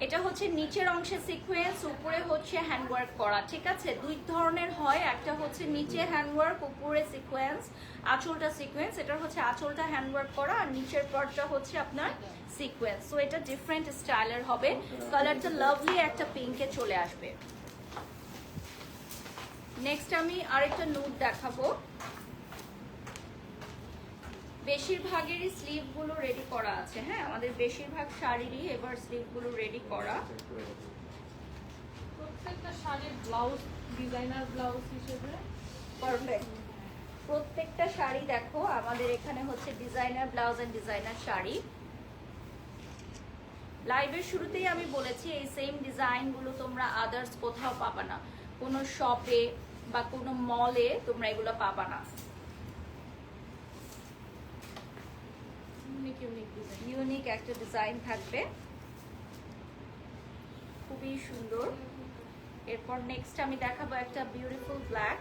এটা হচ্ছে নিচের অংশে সিকোয়েন্স, উপরে হচ্ছে হ্যান্ডওয়ার্ক করা, ঠিক আছে? দুই ধরনের হয়, একটা হচ্ছে নিচে হ্যান্ডওয়ার্ক, উপরে সিকোয়েন্স, আঁচলটা সিকোয়েন্স। এটা হচ্ছে আঁচলটা হ্যান্ডওয়ার্ক করা আর নিচের পার্টটা হচ্ছে আপনার সিকোয়েন্স। সো এটা ডিফারেন্ট স্টাইলের হবে। কালারটা লাভলি একটা পিঙ্কে চলে আসবে। নেক্সট আমি আরেকটা নুড দেখাবো। বেশিরভাগেরই স্লিভগুলো রেডি করা আছে, হ্যাঁ আমাদের বেশিরভাগ শাড়িরই এবার স্লিভগুলো রেডি করা। প্রত্যেকটা শাড়ির ব্লাউজ ডিজাইনার ব্লাউজ হিসেবে পারফেক্ট। প্রত্যেকটা শাড়ি দেখো আমাদের এখানে হচ্ছে designer blouse and designer sari. লাইভের শুরুতেই আমি বলেছি এই সেম ডিজাইনগুলো তোমরা আদার্স কোথাও পাবা না, কোনো শপে বা কোনো মলে তোমরা এগুলো পাবা না। Unique unique design. ইউনিক একটা ডিজাইন থাকবে, খুবই সুন্দর। এরপর নেক্সট আমি দেখাবো একটা বিউটিফুল ব্ল্যাক।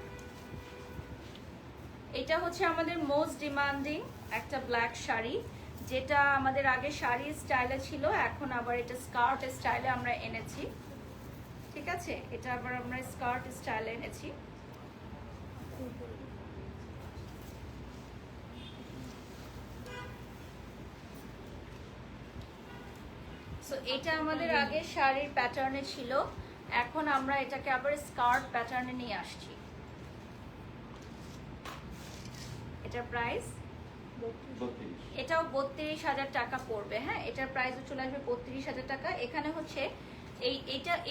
এটা হচ্ছে আমাদের মোস্ট ডিমান্ডিং একটা ব্ল্যাক শাড়ি, যেটা আমাদের আগে শাড়ি স্টাইলে ছিল, এখন আবার এটা স্কার্ট স্টাইলে আমরা এনেছি, ঠিক আছে? এটা আবার আমরা স্কার্ট স্টাইলে এনেছি। সো এটা আমাদের আগে শাড়ির প্যাটার্নে ছিল, এখন আমরা এটাকে আবার স্কার্ট প্যাটার্নে নিয়ে আসছি। এটার প্রাইস 32 এটাও 32,000 টাকা পড়বে, হ্যাঁ এটার প্রাইসও চলে আসবে 32,000 টাকা। এখানে হচ্ছে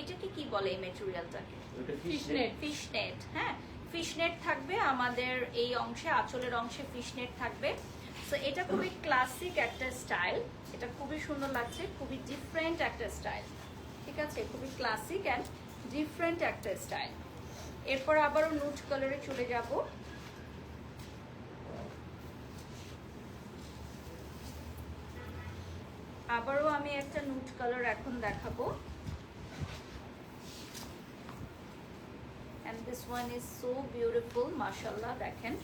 এটাকে কি বলে এই মেটেরিয়ালটাকে? ওটা ফিশনেট। ফিশনেট, হ্যাঁ ফিশনেট থাকবে আমাদের এই অংশে, আঁচলের অংশে ফিশনেট থাকবে। সো এটা খুবই ক্লাসিক একটা স্টাইল, এটা খুবই সুন্দর লাগছে, খুবই ডিফারেন্ট একটা স্টাইল, ঠিক আছে? খুবই ক্লাসিক অ্যান্ড ডিফারেন্ট একটা স্টাইল। এরপর আবারও নুট কালারে চলে যাব। আবারও আমি একটা নুট কালার এখন দেখাবো। and this one is so beautiful, mashallah দেখেন।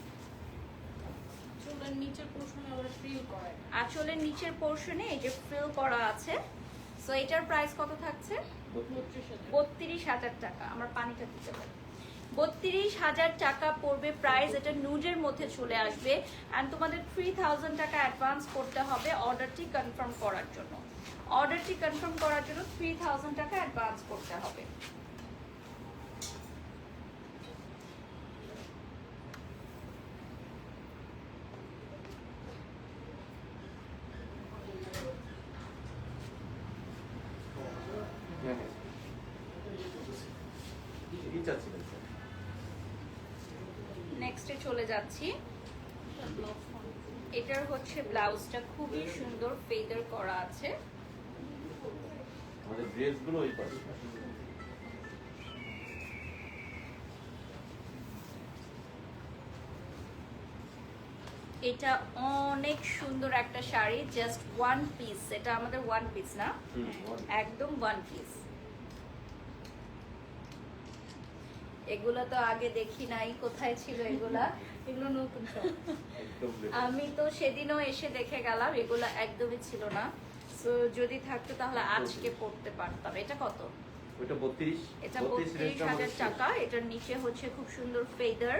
চুলের নিচের পোর্শনে আবার ফ্রিল করে। আঁচলের নিচের পোর্শনে এই যে ফ্রিল করা আছে। সো এটার প্রাইস কত থাকছে? 32,000 টাকা। আমার পানিটা দিতে পারি। 32,000 টাকা পড়বে প্রাইস। এটা নুডের মধ্যে চলে আসবে অ্যান্ড তোমাদের 3,000 টাকা অ্যাডভান্স করতে হবে অর্ডারটি কনফার্ম করার জন্য। অর্ডারটি কনফার্ম করার জন্য 3,000 টাকা অ্যাডভান্স করতে হবে। হ্যাঁ হ্যাঁ কি চাচ্ছিলেন স্যার? নেক্সটে চলে যাচ্ছি। এটার হচ্ছে ব্লাউজটা খুবই সুন্দর ফেদার করা আছে। আমাদের ড্রেসগুলো ওই পাশে। এটা অনেক সুন্দর একটা শাড়ি, জাস্ট ওয়ান পিস। এটা আমাদের ওয়ান পিস না, একদম ওয়ান পিস। এগুলো তো আগে দেখি নাই, কোথায় ছিল এগুলা? এগুলো নতুন সব। একদম আমি তো সেদিনও এসে দেখে গেলাম, এগুলা একদমই ছিল না। সো যদি থাকতো তাহলে আজকে পড়তে পারতাম। এটা কত? ওটা 32। এটা 32,000 টাকা। এটার নিচে হচ্ছে খুব সুন্দর ফেদার,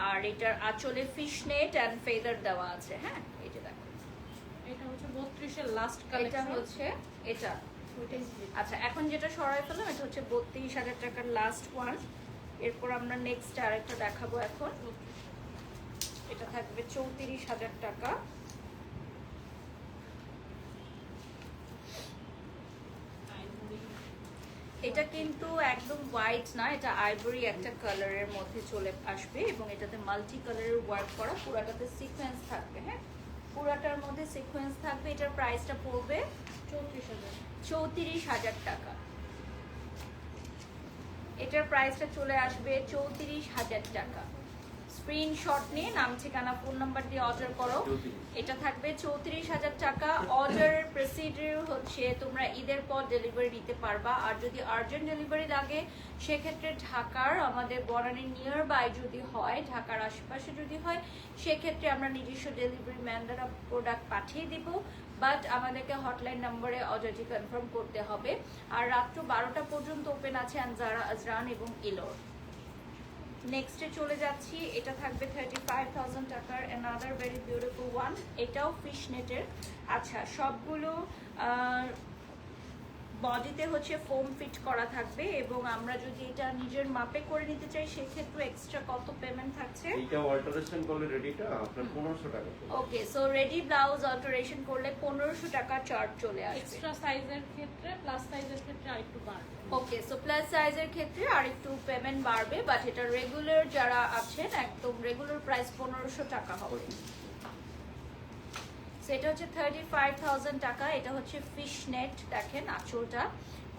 আর এটার আঁচলে ফিশনেট এন্ড ফেদার দেওয়া আছে, হ্যাঁ এই যে দেখো। এটা হচ্ছে 32 এর লাস্ট এটা কালেকশন। হচ্ছে এটা। আচ্ছা এখন যেটা সরাই ফেললাম এটা হচ্ছে 32,000 টাকার লাস্ট ওয়ান। এরপর আমরা নেক্সট আরেকটা দেখাবো এখন। এটা থাকবে 34,000 টাকা। এটা কিন্তু একদম হোয়াইট না, এটা আইভরি একটা কালারের মধ্যে চলে আসবে এবং এটাতে মাল্টি কালারের ওয়ার্ক করা, পুরাটাতে সিকোয়েন্স থাকবে, হ্যাঁ পুরাটার মধ্যে সিকোয়েন্স থাকবে। এটার প্রাইসটা পড়বে 34,000 টাকা। এটার প্রাইসটা চলে আসবে 34,000 টাকা। স্ক্রিনশট নিয়ে নাম ঠিকানা ফোন নাম্বার দিয়ে অর্ডার করো। এটা থাকবে 34,000 টাকা। অর্ডারের প্রসিডিউর হচ্ছে তোমরা ঈদের পর ডেলিভারি নিতে পারবা, আর যদি আর্জেন্ট ডেলিভারি লাগে সেক্ষেত্রে ঢাকার আমাদের বনানীর নিয়ার বাই যদি হয়, ঢাকার আশেপাশে যদি হয় সেক্ষেত্রে আমরা নিজস্ব ডেলিভারি ম্যান দ্বারা প্রোডাক্ট পাঠিয়ে দিব, বাট আমাদেরকে হটলাইন নম্বরে অর্ডারটি কনফার্ম করতে হবে। আর রাত্র 12টা পর্যন্ত ওপেন আছে আনজারা, আজরান এবং ইলোর। নেক্সটে চলে যাচ্ছি, এটা থাকবে 35,000 টাকার অ্যানাদার ভেরি বিউটিফুল ওয়ান। এটাও ফিশ নেটের। আচ্ছা, সবগুলো বডিতে হচ্ছে ফোম ফিট করা থাকবে, এবং আমরা যদি এটা নিজের মাপে করে নিতে চাই সেক্ষেত্রে এক্সট্রা কত পেমেন্ট থাকছে? এইটা অল্টারেশন করলে রেডিটা আপনার 1500 টাকা পড়বে। ওকে, সো রেডি ব্লাউজ অল্টারেশন করলে 1500 টাকা চার্জ চলে আসবে। এক্সট্রা সাইজের ক্ষেত্রে, প্লাস সাইজের ক্ষেত্রে আরেকটু বাড়বে। ওকে, সো প্লাস সাইজের ক্ষেত্রে আর একটু পেমেন্ট বাড়বে, বাট এটা রেগুলার যারা আছেন একদম রেগুলার প্রাইস 1500 টাকা হবে। সেটা হচ্ছে 35,000 টাকা। এটা হচ্ছে ফিশ নেট, দেখেন আঁচলটা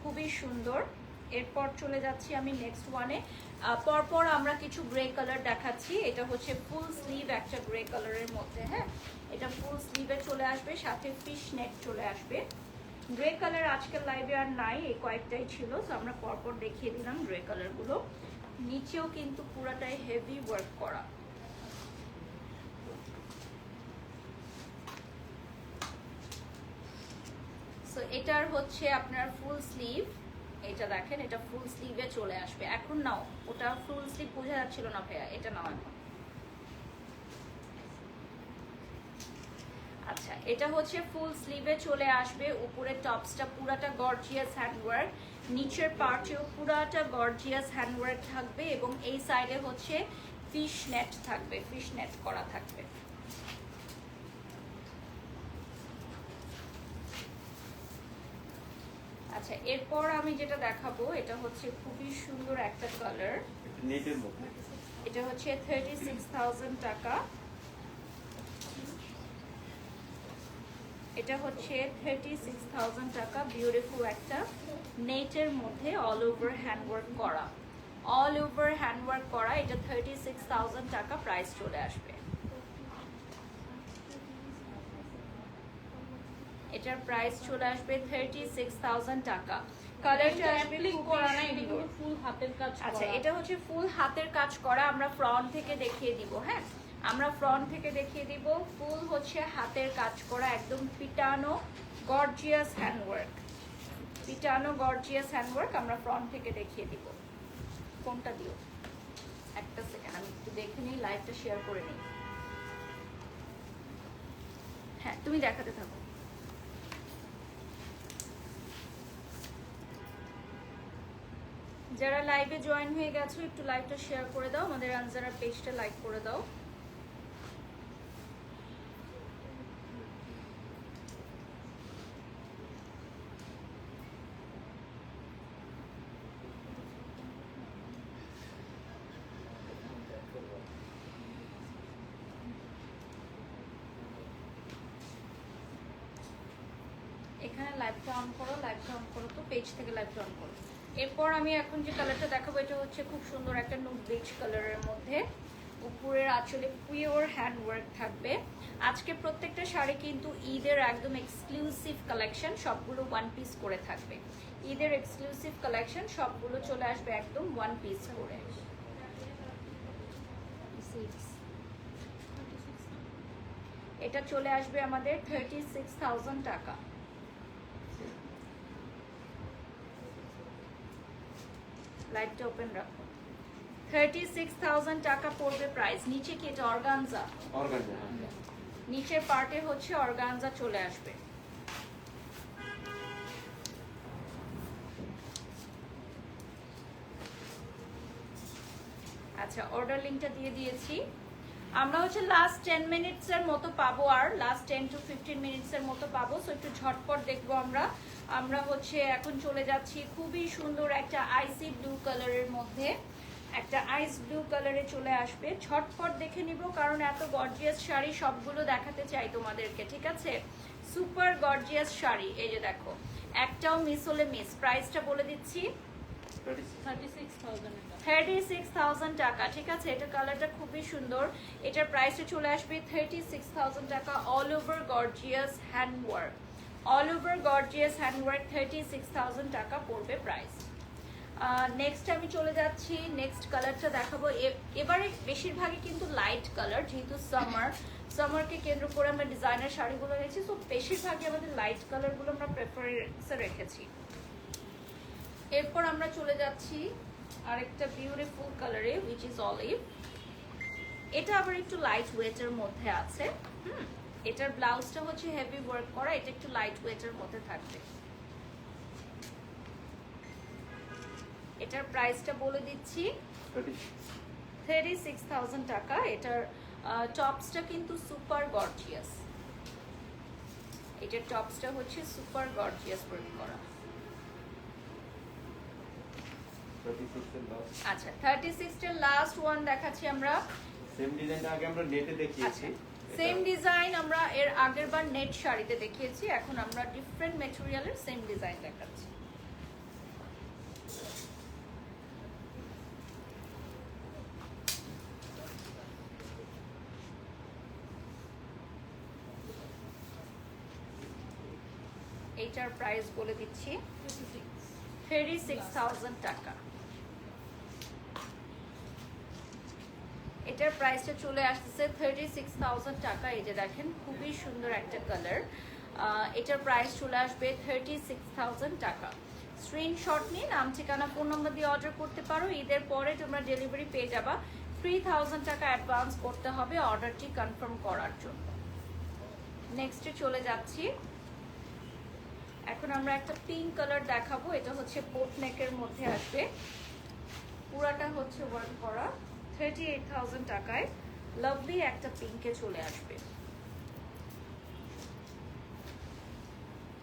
খুবই সুন্দর। এরপর চলে যাচ্ছি আমি নেক্সট ওয়ানে। পরপর আমরা কিছু গ্রে কালার দেখাচ্ছি। এটা হচ্ছে ফুল স্লিভ একটা গ্রে কালারের মধ্যে, হ্যাঁ এটা ফুল স্লিভে চলে আসবে, সাথে ফিশ নেট চলে আসবে। গ্রে কালার আজকের লাইভে আর নাই, এই কয়েকটাই ছিল, তো আমরা পরপর দেখিয়ে দিলাম গ্রে কালারগুলো। নিচেও কিন্তু পুরাটাই হেভি ওয়ার্ক করা। সো এটার হচ্ছে আপনার ফুল স্লিভ, এটা দেখেন এটা ফুল স্লিভে চলে আসবে। এখন নাও, ওটা ফুল স্লিভ বোঝা যাচ্ছিল না ভাইয়া, এটা নাও এখন। আচ্ছা, এটা হচ্ছে ফুল স্লিভে চলে আসবে। উপরে টপসটা পুরাটা গর্জিয়াস হ্যান্ডওয়ার্ক, নিচের পার্টেও পুরাটা গর্জিয়াস হ্যান্ডওয়ার্ক থাকবে, এবং এই সাইডে হচ্ছে ফিশ নেট থাকবে, ফিশ নেট করা থাকবে। আচ্ছা, এরপর আমি যেটা দেখাবো এটা হচ্ছে খুবই সুন্দর একটা কালার, নেটের মধ্যে। এটা হচ্ছে 36,000 টাকা। এটা হচ্ছে 36,000 টাকা, বিউটিফুল একটা নেটের মধ্যে অল ওভার হ্যান্ডওয়ার্ক করা, অল ওভার হ্যান্ডওয়ার্ক করা। এটা 36,000 টাকা প্রাইস চলে আসবে। এটার প্রাইস চলে আসবে 36,000 টাকা। কালারটা আসবে অ্যাপ্লিক খুবই করা না, এটা সুন্দর। কিন্তু ফুল হাতের কাজ করা। আচ্ছা, এটা হচ্ছে ফুল হাতের কাজ করা। আমরা ফ্রন্ট থেকে দেখিয়ে দিব, হ্যাঁ আমরা ফ্রন্ট থেকে দেখিয়ে দিব। ফুল হচ্ছে হাতের কাজ করা, একদম পিটানো গর্জিয়াস হ্যান্ডওয়ার্ক, পিটানো গর্জিয়াস হ্যান্ডওয়ার্ক। আমরা ফ্রন্ট থেকে দেখিয়ে দিব। কোনটা দিও? একটা সেকেন্ড, আমি একটু দেখে নিই, লাইভটা শেয়ার করে নিই। হ্যাঁ, তুমি দেখাতে থাকো। যারা লাইভে জয়েন হয়ে গেছো একটু লাইভটা শেয়ার করে দাও, আমাদের আনজারা পেজটা লাইক করে দাও। এখানে লাইভটা অন করো, লাইভটা অন করো, তো পেজ থেকে লাইভটা অন করো। এরপর আমি এখন যে কালারটা দেখাবো এটা হচ্ছে খুব সুন্দর একটা নুড বেজ কালারের মধ্যে, উপরের আঁচলে পিওর হ্যান্ড ওয়ার্ক থাকবে। আজকে প্রত্যেকটা শাড়ি কিন্তু ঈদের একদম এক্সক্লুসিভ কালেকশন, সবগুলো ওয়ান পিস করে থাকবে। ঈদের এক্সক্লুসিভ কালেকশন সবগুলো চলে আসবে একদম ওয়ান পিস করে। এটা চলে আসবে আমাদের 36,000 টাকা। লাইটটা ওপেন রাখো। 36,000 টাকা পড়বে প্রাইস। নিচে কি এটা অর্গানজা? অর্গানজা। নিচের পার্টে হচ্ছে অর্গানজা চলে আসবে। আচ্ছা, অর্ডার লিংকটা দিয়ে দিয়েছি। আমরা হচ্ছে লাস্ট 10 মিনিটস এর মতো পাবো, আর লাস্ট 10 to 15 মিনিটস এর মতো পাবো, সো একটু ঝটপট দেখবো। আমরা হচ্ছে এখন চলে যাচ্ছি খুবই সুন্দর একটা আইসি ব্লু কালারের মধ্যে, একটা আইস ব্লু কালারে চলে আসবে। ঝটপট দেখে নিব, কারণ এত গর্জিয়াস শাড়ি সবগুলো দেখাতে চাই তোমাদেরকে, ঠিক আছে? সুপার গর্জিয়াস শাড়ি, এই যে দেখো, একটাও মিস হলে মিস। প্রাইসটা বলে দিচ্ছি 36,000 টাকা, ঠিক আছে? এটা কালারটা খুবই সুন্দর। এটার প্রাইসটা চলে আসবে 36,000 টাকা। All over gorgeous handwork, all over gorgeous handwork, 36,000 টাকা পড়বে প্রাইস। নেক্সট আমি চলে যাচ্ছি, নেক্সট কালারটা দেখাবো। এবারে বেশিরভাগই কিন্তু লাইট কালার, যেহেতু সামারকে কেন্দ্র করে আমরা ডিজাইনার শাড়িগুলো রেখেছি, তো বেশিরভাগই আমাদের লাইট কালারগুলো আমরা প্রেফারেন্সে রেখেছি। এরপর আমরা চলে যাচ্ছি আরেকটা বিউটিফুল কালারে, উইচ ইজ অলিভ। এটা আবার একটু লাইট ওয়েটের মধ্যে আছে। এটার ব্লাউজটা হচ্ছে হেভি ওয়ার্ক করা, এটা একটু লাইট ওয়েটের মধ্যে থাকবে। এটার প্রাইসটা বলে দিচ্ছি 36,000 টাকা। এটার টপসটা কিন্তু সুপার গর্জিয়াস, এটার টপসটা হচ্ছে সুপার গর্জিয়াস প্রিন্ট করা। 36 এর লাস্ট। আচ্ছা 36 এর লাস্ট ওয়ান দেখাচ্ছি আমরা। সেম ডিজাইনটা আগে আমরা নেটে দেখিয়েছি। সেম ডিজাইন আমরা এর আগের বার নেট শাড়িতে দেখিয়েছি, এখন আমরা ডিফারেন্ট ম্যাটেরিয়ালের সেম ডিজাইন দেখাচ্ছি। এইটার প্রাইস বলে দিচ্ছি 36,000 টাকা। এটার প্রাইসটা চলে আসতেছে 36,000 টাকা। এই যে দেখেন খুবই সুন্দর একটা কালার, এটার প্রাইস চলে আসবে 36,000 টাকা। স্ক্রিনশট নিয়ে নাম ঠিকানা ফোন নম্বর দিয়ে অর্ডার করতে পারো। ঈদের পরে তোমরা ডেলিভারি পেয়ে যাবা। 3,000 টাকা অ্যাডভান্স করতে হবে অর্ডারটি কনফার্ম করার জন্য। নেক্সটে চলে যাচ্ছি, এখন আমরা একটা পিঙ্ক কালার দেখাবো। এটা হচ্ছে বোট নেকের মধ্যে আসবে, পুরাটা হচ্ছে ওয়ার্ক করা। 38,000 টাকায় লাভলি একটা পিঙ্কে চলে আসবে।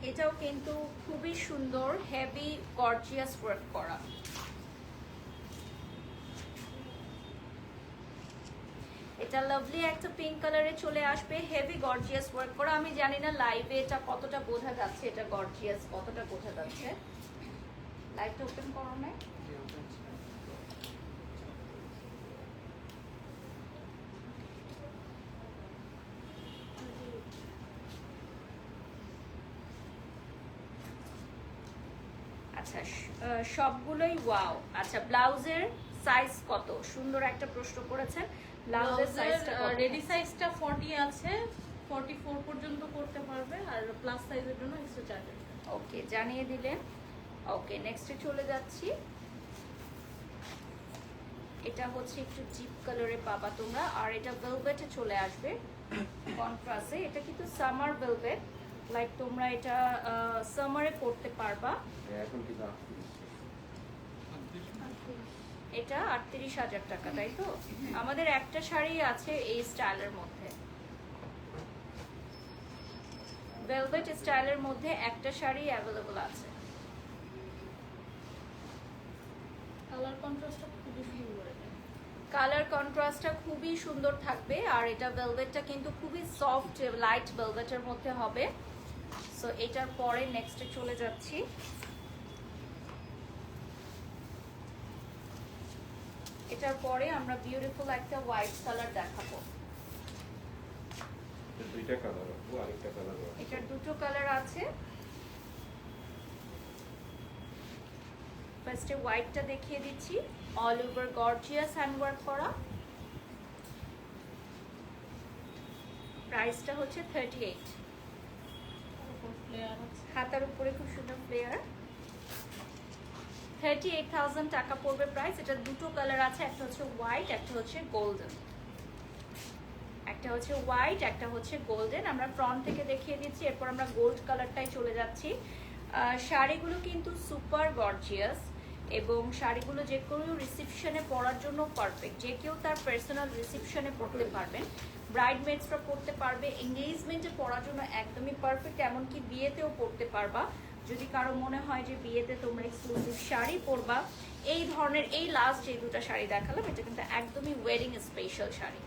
এটাও কিন্তু খুবই সুন্দর, হেভি গর্জিয়াস ওয়ার্ক করা। এটা লাভলি একটা পিঙ্ক কালারে চলে আসবে, হেভি গর্জিয়াস ওয়ার্ক করা। আমি জানি না লাইভে এটা কতটা বোঝা যাচ্ছে, এটা গর্জিয়াস কতটা বোঝা যাচ্ছে। লাইভটা ওপেন করো না। আচ্ছা সবগুলোই ওয়াও। আচ্ছা ব্লাউজের সাইজ কত? সুন্দর একটা প্রশ্ন করেছেন। ব্লাউজের সাইজটা রেডি সাইজটা 40 আছে, 44 পর্যন্ত করতে পারবে, আর প্লাস সাইজের জন্য এক্সট্রা চার্জ। ওকে জানিয়ে দিলেন। ওকে নেক্সটে চলে যাচ্ছি। এটা হচ্ছে একটু ডিপ কালারে পাবা তোমরা, আর এটা ভেলভেটে চলে আসবে কন্ট্রাস্টে। এটা কিন্তু সামার ভেলভেট, লাইক তোমরা এটা সামারে পরতে পারবা। এখন কি দাম? এটা 38,000 টাকা, তাই তো? আমাদের একটা শাড়ি আছে এই স্টাইলের মধ্যে, ভেলভেট স্টাইলের মধ্যে একটা শাড়ি অ্যাভেলেবল আছে। কালার কন্ট্রাস্টটা খুবই সুন্দর। কালার কন্ট্রাস্টটা খুবই সুন্দর থাকবে, আর এটা ভেলভেটটা কিন্তু খুবই সফট লাইট ভেলভেটের মধ্যে হবে। সো এটার পরে নেক্সটে চলে যাচ্ছি। এটার পরে আমরা বিউটিফুল একটা হোয়াইট কালার দেখাবো। দুইটা কালার আছে, আরেকটা কালার আছে। এটার দুটো কালার আছে। ফার্স্টে হোয়াইটটা দেখিয়ে দিচ্ছি, all over gorgeous hand work করা। প্রাইসটা হচ্ছে 38। ফ্লেয়ার আছে। হাতার উপরে খুব সুন্দর ফ্লেয়ার। 38,000 টাকা পড়বে প্রাইস। এটা দুটো কালার আছে, একটা হচ্ছে হোয়াইট, একটা হচ্ছে গোল্ডেন। একটা হচ্ছে হোয়াইট, একটা হচ্ছে গোল্ডেন। আমরা ফ্রন্ট থেকে দেখিয়ে দিচ্ছি, এরপর আমরা গোল্ড কালারটাই চলে যাচ্ছি। শাড়িগুলো কিন্তু সুপার গর্জিয়াস, এবং শাড়িগুলো যে কোনো রিসেপশনে পরার জন্য পারফেক্ট। যে কেউ তার পার্সোনাল রিসেপশনে পরতে পারবেন, ব্রাইডমেডসরা পরতে পারবে, এঙ্গেজমেন্টে পরার জন্য একদমই পারফেক্ট। এমনকি বিয়েতেও পরতে পারবা। যদি কারো মনে হয় যে বিয়েতে তোমরা এক্সক্লুসিভ শাড়ি পরবা, এই ধরনের এই লাস্ট যে দুটো শাড়ি দেখালাম, এটা কিন্তু একদমই ওয়েডিং স্পেশাল শাড়ি।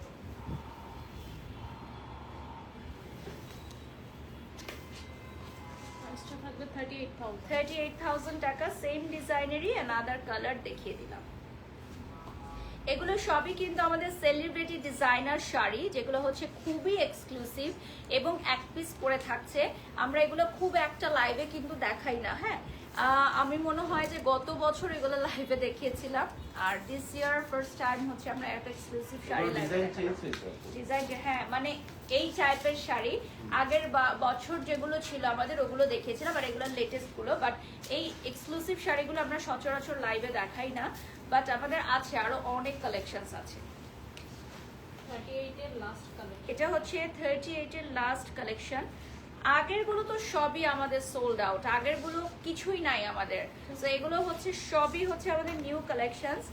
প্রাইসটা থাকবে 38,000। 38,000 টাকা। সেম ডিজাইনেরই অ্যানাদার কালার দেখিয়ে দিলাম। এগুলো সবই কিন্তু আমাদের সেলিব্রিটি ডিজাইনার শাড়ি, যেগুলো হচ্ছে খুবই এক্সক্লুসিভ এবং এক পিস করে থাকছে। আমরা এগুলো খুব একটা লাইভে কিন্তু দেখাই না। হ্যাঁ, আমি মনে হয় যে গত বছর এগুলো লাইভে দেখিয়েছিলাম, আর দিস ইয়ার ফার্স্ট টাইম হচ্ছে আমরা একটা এক্সক্লুসিভ শাড়ি লাইভে ডিজাইন চেঞ্জ হয়েছে ডিজাইন, হ্যাঁ মানে এই টাইপের শাড়ি আগের বছর যেগুলো ছিল আমাদের ওগুলো দেখিয়েছিলাম, আর এগুলো লেটেস্ট গুলো। বাট এই এক্সক্লুসিভ শাড়িগুলো আমরা সচরাচর লাইভে দেখাই না, বাট আমাদের আছে আরো অনেক কালেকশনস আছে। 38 এর লাস্ট কালার। এটা হচ্ছে 38 এর লাস্ট কালেকশন। আগেরগুলো তো সবই আমাদের সোল্ড আউট, আগেরগুলো কিছুই নাই আমাদের। তো এগুলো হচ্ছে সবই হচ্ছে আমাদের নিউ কালেকশনস।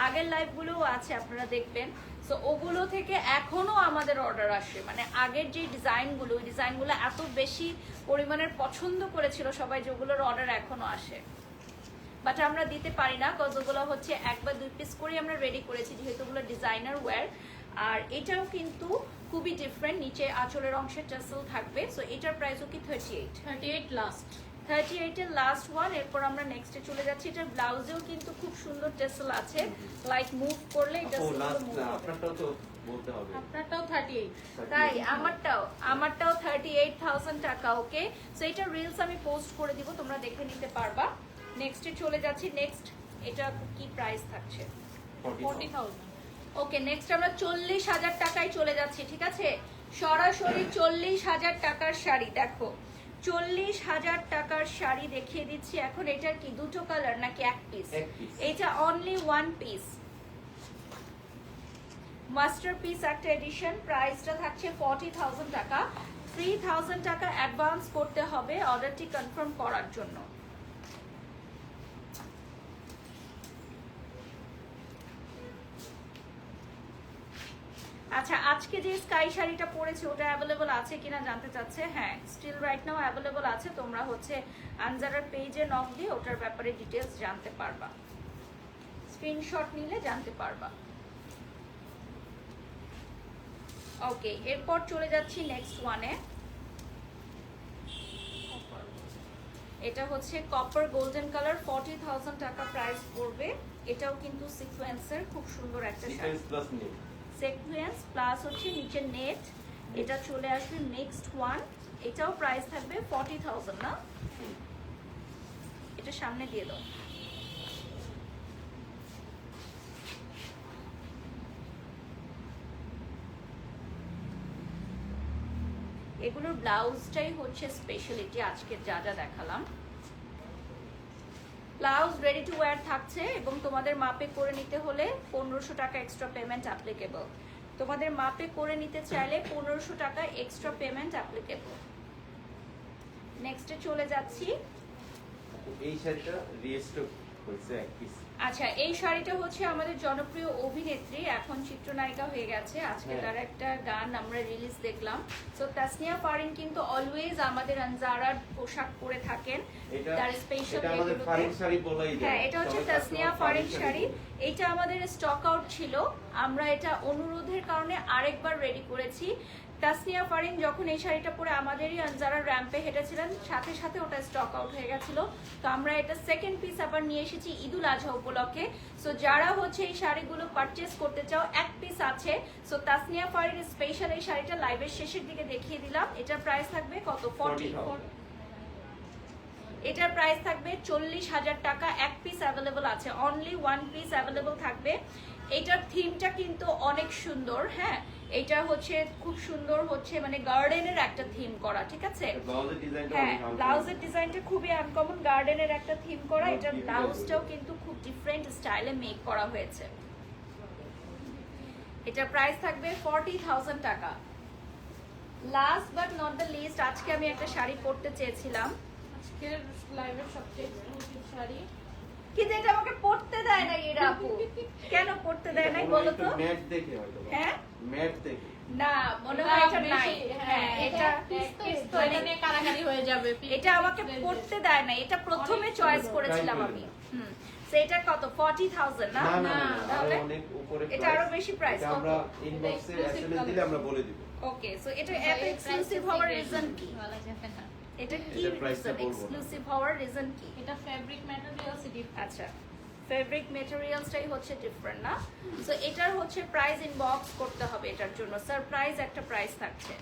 আগের লাইভগুলোও আছে, আপনারা দেখবেন। সো ওগুলো থেকে এখনো আমাদের অর্ডার আসে, মানে আগের যে ডিজাইনগুলো, ওই ডিজাইনগুলো এত বেশি পরিমাণের পছন্দ করেছিল সবাই, যেগুলোর অর্ডার এখনো আসে। বাট আমরা দিতে পারি না, কজ ওগুলো হচ্ছে 1 বা 2 পিস করে আমরা রেডি করেছি, যেহেতু ওগুলো ডিজাইনার ওয়্যার। আর এটাও কিন্তু খুবই ডিফারেন্ট, নিচে আঁচলের অংশে টাসেল থাকবে। সো এটার প্রাইসও কি 38 লাস্ট। 38 এর লাস্ট ওয়ান। এরপর আমরা নেক্সটে চলে যাচ্ছি। এটার ব্লাউজেও কিন্তু খুব সুন্দর টাসেল আছে, লাইক মুভ করলে এটা ও লাস্ট না, আপনারটাও তো বলতে হবে। আপনারটাও 38। তাই আমারটাও 38,000 টাকা। ওকে, সো এটা রিলস আমি পোস্ট করে দিব, তোমরা দেখে নিতে পারবা। নেক্সটে চলে যাচ্ছি। নেক্সট এটা কি প্রাইস থাকছে? 40,000। ওকে, নেক্সট আমরা 40,000 টাকায় চলে যাচ্ছি। ঠিক আছে, সরাসরি 40,000 টাকার শাড়ি। দেখো 40,000 টাকার শাড়ি দেখিয়ে দিচ্ছি এখন। এটার কি দুটো কালার নাকি এক পিস? এক piece। এটা অনলি ওয়ান পিস, মাস্টারপিস একটা এডিশন। প্রাইসটা থাকছে 40,000 টাকা। 3,000 টাকা অ্যাডভান্স করতে হবে অর্ডারটি কনফার্ম করার জন্য। আচ্ছা, আজকে যে স্কাই শাড়িটা পরেছে ওটা অ্যাভেলেবল আছে কিনা জানতে চাচ্ছে। হ্যাঁ, স্টিল রাইট নাও অ্যাভেলেবল আছে। তোমরা হচ্ছে আনজারার পেজে নক দিয়ে ওটার ব্যাপারে ডিটেলস জানতে পারবা, স্ক্রিনশট নিলে জানতে পারবা। ওকে, এরপর চলে যাচ্ছি নেক্সট ওয়ানে। এটা হচ্ছে কপার গোল্ডেন কালার, 40,000 টাকা প্রাইস পড়বে। এটাও কিন্তু সিকোয়েন্সের খুব সুন্দর একটা শাড়ি, সিকোয়েন্স প্লাস নেই। সিকোয়েন্স প্লাস হচ্ছে নিচে নেট। এটা চলে আসবে নেক্সট ওয়ান। এটাও প্রাইস থাকবে 40,000 না? এটা সামনে দিয়ে দাও। এগুলোর ব্লাউজটাই হচ্ছে স্পেশালিটি আজকে যা যা দেখালাম। ব্লাউজ রেডি টু ওয়্যার থাকছে এবং তোমাদের মাপে করে নিতে হলে 1500 টাকা এক্সট্রা পেমেন্ট অ্যাপ্লিকেবল। তোমাদের মাপে করে নিতে চাইলে 1500 টাকা এক্সট্রা পেমেন্ট অ্যাপ্লিকেবল। নেক্সটে চলে যাচ্ছি। এই শাড়িটা রিস্টক হয়েছে এক পিস। আচ্ছা, এই শাড়িটা হচ্ছে আমাদের জনপ্রিয় অভিনেত্রী, এখন চিত্রনায়িকা হয়ে গেছে। আজকে হ্যাঁ। তার একটা গান আমরা রিলিজ দেখলাম। সো তাসনিয়া ফারিন কিন্তু অলওয়েজ আমাদের আনজারার পোশাক পরে থাকেন, এটা তার স্পেশাল এটা আমাদের ফারিন শাড়ি বলাই যায়। হ্যাঁ, এটা হচ্ছে সবাই তাসনিয়া তাসনিয়া ফারিন শাড়ি শাড়ি। বলে। এটা আমাদের স্টক আউট ছিল, আমরা এটা অনুরোধের কারণে আরেকবার রেডি করেছি। তাসনিয়া ফারিন যখন এই শাড়িটা পরে আমাদেরই আনজারা র্যাম্পে হেঁটেছিলেন, সাথে সাথে ওটা স্টক আউট হয়ে গেছিল। তো আমরা এটা সেকেন্ড পিস আবার নিয়ে এসেছি ঈদুল আজহা উপলক্ষে। সো যারা হচ্ছে এই শাড়িগুলো পারচেস করতে চাও, এক পিস আছে। সো তাসনিয়া ফারিন স্পেশাল এই শাড়িটা লাইভের শেষের দিকে দেখিয়ে দিলাম। এটার প্রাইস থাকবে কত? 40,000। এটার প্রাইস থাকবে 40,000 টাকা। এক পিস অ্যাভেলেবল আছে, অনলি ওয়ান পিস অ্যাভেলেবল থাকবে। এটার থিমটা কিন্তু অনেক সুন্দর। হ্যাঁ, এটা হচ্ছে খুব সুন্দর, হচ্ছে মানে গার্ডেনের একটা থিম করা। ঠিক আছে, ব্লাউজের ডিজাইনটা হ্যাঁ, অনেক uncommon। ব্লাউজের ডিজাইনটা খুবই আনকমন, গার্ডেনের একটা থিম করা। এটার Beautiful ব্লাউজটাও লাগবে। কিন্তু খুব ডিফারেন্ট স্টাইলে মেক করা হয়েছে। এটার প্রাইস থাকবে 40,000 টাকা। Last but not the least, আজকে আমি একটা শাড়ি পরতে চেয়েছিলাম, আজকের লাইভের সবচেয়ে এক্সক্লুসিভ শাড়ি। কিন্তু এটা আমাকে পড়তে দেয় না এরা আপু। কেন পড়তে দেয় নাই বলো তো? ম্যাট দেখে হয়তো। হ্যাঁ? ম্যাট দেখে। না, মনে হয় এটা নাই। হ্যাঁ, এটা এটা নিয়ে কারাকারি হয়ে যাবে। এটা আমাকে পড়তে দেয় না, এটা প্রথমে চয়েস করেছিলাম আমি। হুম, সেটা কত? 40,000 না? না না না, তাহলে আরো অনেক উপরে এটা price। আরো বেশি প্রাইস। এটা আমরা ইনবক্সে এসএমএস দিলে আমরা বলে দিব। ওকে, সো এটা এত এক্সক্লুসিভ হওয়ার রিজন কি? বলা যাবে না। এটা কি এটার price টা রিজন? বলবো না। এক্সক্লুসিভ হওয়ার রিজন কি? এটা ফেব্রিক ম্যাটেরিয়ালস আচ্ছা, ফেব্রিক মেটেরিয়ালসটাই হচ্ছে ডিফারেন্ট না? সো এটার হচ্ছে প্রাইস ইনবক্স করতে হবে, এটার জন্য সারপ্রাইজ একটা প্রাইস থাকছে।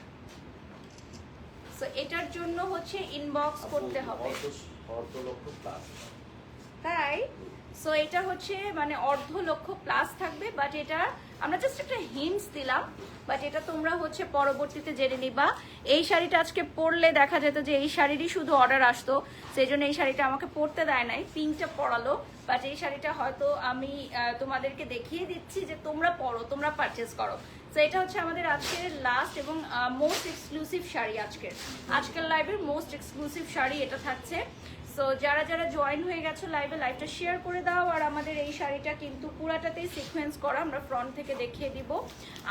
সো এটার জন্য হচ্ছে ইনবক্স করতে হবে। অত অর্ধ লক্ষ প্লাস। তাই সো এটা হচ্ছে মানে অর্ধ লক্ষ প্লাস থাকবে, বাট এটা আমরা জাস্ট একটা হিন্টস দিলাম, বাট এটা তোমরা হচ্ছে পরবর্তীতে জেনে নিবা। এই শাড়িটা আজকে পরলে দেখা যেত যে এই শাড়িরই শুধু অর্ডার আসতো, সেই জন্য এই শাড়িটা আমাকে পরতে দেয় নাই, পিঙ্কটা পরালো, বাট এই শাড়িটা হয়তো আমি তোমাদেরকে দেখিয়ে দিচ্ছি যে তোমরা পরো, তোমরা পারচেস করো। তো এটা হচ্ছে আমাদের আজকের লাস্ট এবং মোস্ট এক্সক্লুসিভ শাড়ি, আজকের লাইভের মোস্ট এক্সক্লুসিভ শাড়ি এটা থাকছে। সো যারা যারা জয়েন হয়ে গেছো লাইভে, লাইভটা শেয়ার করে দাও। আর আমাদের এই শাড়িটা কিন্তু পুরাটাতেই সিকোয়েন্স করা, আমরা ফ্রন্ট থেকে দেখিয়ে দিব।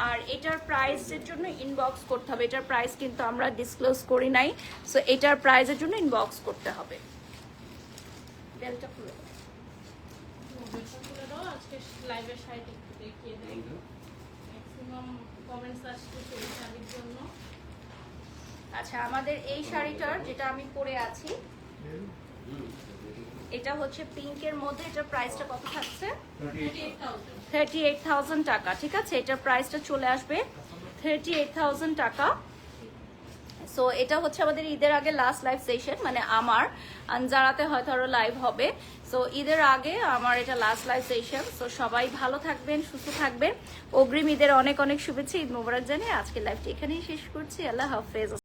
আর এটার প্রাইসের জন্য ইনবক্স করতে হবে, এটার প্রাইস কিন্তু আমরা ডিসক্লোজ করি নাই, সো এটার প্রাইসের জন্য ইনবক্স করতে হবে। বেলটা খুলে দাও। তুলে দাও, আজকে লাইভের শাড়িটা একটু দেখিয়ে দেয়। ম্যাক্সিমাম কমেন্টস আসছে সেই শাড়ির জন্য। আচ্ছা, আমাদের এই শাড়িটার যেটা আমি পরে আছি এটা হচ্ছে পিঙ্কের মধ্যে, এটার প্রাইসটা কত থাকছে? 38,000 টাকা। ঠিক আছে, এটার প্রাইসটা চলে আসবে 38,000 টাকা। সো এটা হচ্ছে আমাদের ঈদের আগে লাস্ট লাইভ সেশন, মানে আমার আনজারাতে হয়তো আরো লাইভ হবে। সো ঈদের আগে আমার এটা লাস্ট লাইভ সেশন। সো সবাই ভালো থাকবেন, সুস্থ থাকবেন, অগ্রিম ঈদের অনেক অনেক শুভেচ্ছা, ঈদ মোবারক জানিয়ে আজকে লাইভটি এখানেই শেষ করছি। আল্লাহ হাফেজ।